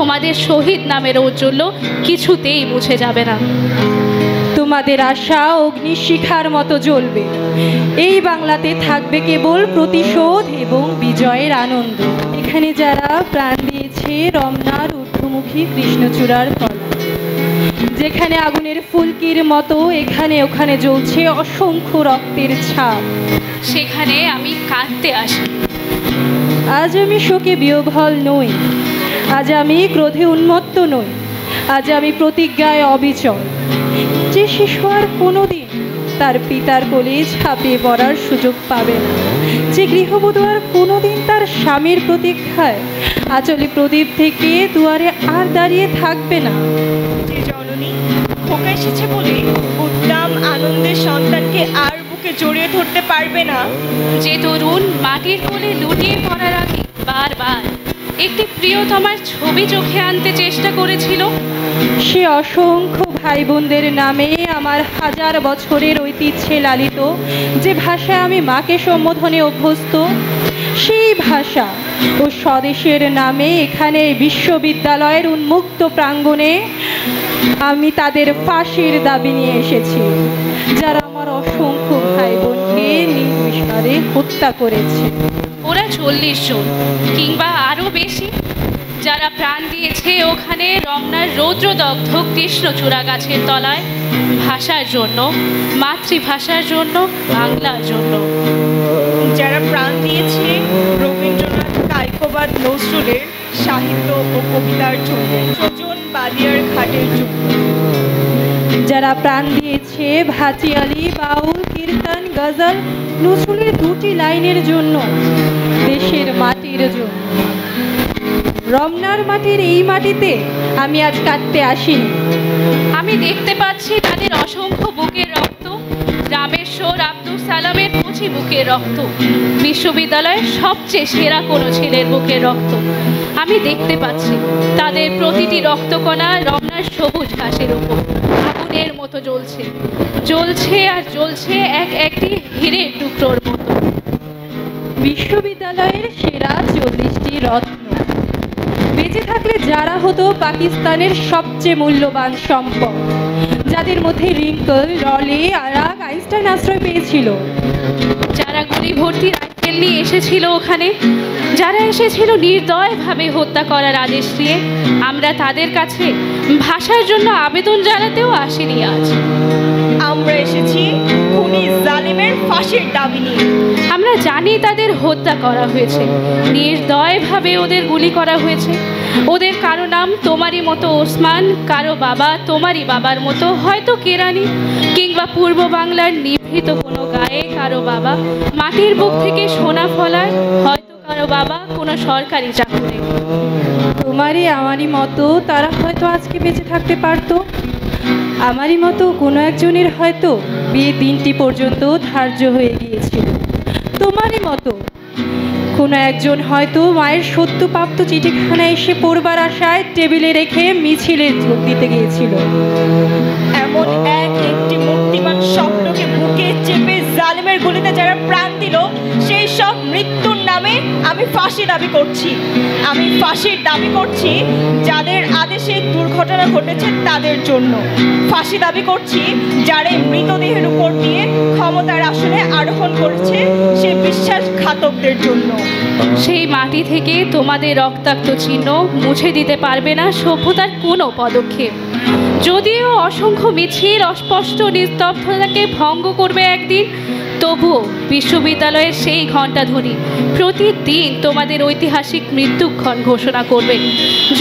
তোমাদের শহীদ নামের ঔজ্জ্বল্য কিছুতেই মুছে যাবে না। তোমাদের আশা অগ্নিশিখার মতো জ্বলবে। এই বাংলাতে থাকবে কেবল প্রতিশোধ এবং বিজয়ের আনন্দ। এখানে যারা প্রাণ দিয়েছে রমনার ঊর্ধ্বমুখী কৃষ্ণচূড়ার তলা, যেখানে আগুনের ফুলকির মতো এখানে ওখানে জ্বলছে অসংখ্য রক্তের ছাপ, সেখানে আমি কাঁদতে আসি। আজ আমি শোকে বিহ্বল নই, আজ আমি ক্রোধে উন্মত্ত নই, আজ আমি প্রতিজ্ঞায় অবিচল। যে শিশু আর কোনোদিন তার পিতার কোলে ঝাঁপিয়ে পড়ার সুযোগ পাবে না, যে গৃহবধূ আর কোনোদিন তার স্বামীর প্রতীক্ষায় আঁচলে প্রদীপ থেকে দুয়ারে আর দাঁড়িয়ে থাকবে না, যে জননী খোকা এসেছে বলে উদ্দাম আনন্দের সন্তানকে আর বুকে জড়িয়ে ধরতে পারবে না, যে তরুণ মাটির কোলে লুটিয়ে পড়ার আগে বারবার একটি প্রিয়তমার ছবি চোখে আনতে চেষ্টা করেছিল, সে অসংখ্য ভাই বোনদের নামে আমার হাজার বছরের ঐতিহ্যে লালিত যে ভাষায় আমি মাকে সম্বোধনে অভ্যস্ত, সেই ভাষা ও স্বদেশের নামে এখানে বিশ্ববিদ্যালয়ের উন্মুক্ত প্রাঙ্গণে আমি তাদের ফাঁসির দাবি নিয়ে এসেছি, যারা আমার অসংখ্য ভাই বোনকে নির্বিচারে হত্যা করেছে। ওরা 40 জন কিংবা আরও বেশি, যারা প্রাণ দিয়েছে ওখানে রমনার রৌদ্রদগ্ধ কৃষ্ণচূড়া গাছের তলায় ভাষার জন্য, মাতৃভাষার জন্য, বাংলার জন্য। যারা প্রাণ দিয়েছে রবীন্দ্রনাথ, কায়কোবাদ, নজরুলের সাহিত্য ও কবিতার জন্য, সজন বালিয়ার ঘাটের জন্য। যারা প্রাণ দিয়েছে ভাটিয়ালি, বাউল, কীর্তন, গজল, নজরুলের দুটি লাইনের জন্য, দেশের মাটির জন্য। রমনার মাটির এই মাটিতে আমি আজ কাটতে আসিনি। আমি দেখতে পাচ্ছি তাদের অসংখ্য বুকের রক্ত, রামেশ্বর আব্দুল সালামের কচি বুকের রক্ত, বিশ্ববিদ্যালয়ের সবচেয়ে সেরা কোনো ছেলের বুকের রক্ত। আমি দেখতে পাচ্ছি তাদের প্রতিটি রক্তকণা রমনার সবুজ ঘাসের উপর আগুনের মতো জ্বলছে, জ্বলছে আর জ্বলছে একটি হীরের টুকরোর মতো। বিশ্ববিদ্যালয়ের সেরা 40টি রত্ন বেঁচে থাকলে যারা হতো পাকিস্তানের সবচেয়ে মূল্যবান সম্পদ, যাদের মধ্যে লিঙ্কন, রলে আর আইনস্টাইন আশ্রয় পেয়েছিল, যারা গুলি ভর্তি রাইফেল নিয়ে এসেছিল ওখানে, যারা এসেছিল নির্দয়ভাবে হত্যা করার আদেশ দিয়ে, আমরা তাদের কাছে ভাষার জন্য আবেদন জানাতেও আসিনি আজ। আমরা এসেছি খুনি জালিমের ফাঁসির দাবি নিয়ে। আমরা জানি তাদের হত্যা করা হয়েছে, নির্দয়ভাবে ওদের গুলি করা হয়েছে। ওদের কারো নাম তোমারই মতো ওসমান, কারো বাবা তোমারই বাবার মতো হয়তো কেরানি, কিংবা পূর্ব বাংলার নিভৃত কোনো গায়ে কারো বাবা মাটির বুক থেকে সোনা ফলায়, হয়তো কারো বাবা কোনো সরকারি চাকরি। তোমারই আমারই মতো তারা হয়তো আজকে বেঁচে থাকতে পারতো। আমারই মতো কোনো একজনের হয়তো বিয়ে দিনটি পর্যন্ত ধার্য হয়ে গিয়েছিল। তোমারই মতো কোনো একজন হয়তো মায়ের সত্যপ্রাপ্ত চিঠিখানা এসে পড়বার আশায় টেবিলে রেখে মিছিলে যোগ দিতে গিয়েছিল। এমন একটি মূর্তিমান স্বপ্নকে বুকে চেপে জালিমের গুলিতে যারা প্রাণ দিল, সেই সব মৃত্যুর নামে আমি ফাঁসি দাবি করছি। আমি ফাঁসির দাবি করছি যাদের আদেশে দুর্ঘটনা ঘটেছে তাদের জন্য। ফাঁসি দাবি করছি যারা মৃতদেহের উপর দিয়ে ক্ষমতার আসনে আরোহণ করেছে সেই বিশ্বাসঘাতকদের জন্য। সেই মাটি থেকে তোমাদের রক্তাক্ত চিহ্ন মুছে দিতে পারবে না সভ্যতার কোনো পদক্ষেপ। যদিও অসংখ্য মিছিল অস্পষ্ট নিস্তব্ধতাকে ভঙ্গ করবে একদিন, তবুও বিশ্ববিদ্যালয়ের সেই ঘণ্টাধ্বনি প্রতিদিন তোমাদের ঐতিহাসিক মৃত্যুক্ষণ ঘোষণা করবে।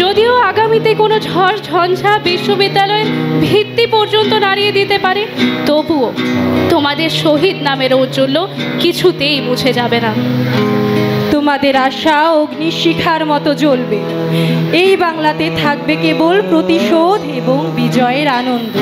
যদিও আগামীতে কোনো ঝড় ঝঞ্ঝা বিশ্ববিদ্যালয়ের ভিত্তি পর্যন্ত নাড়িয়ে দিতে পারে, তবুও তোমাদের শহীদ নামের ঔজ্জ্বল্য কিছুতেই মুছে যাবে না। তোমাদের আশা অগ্নিশিখার মতো জ্বলবে। এই বাংলাতে থাকবে কেবল প্রতিশোধ এবং বিজয়ের আনন্দ।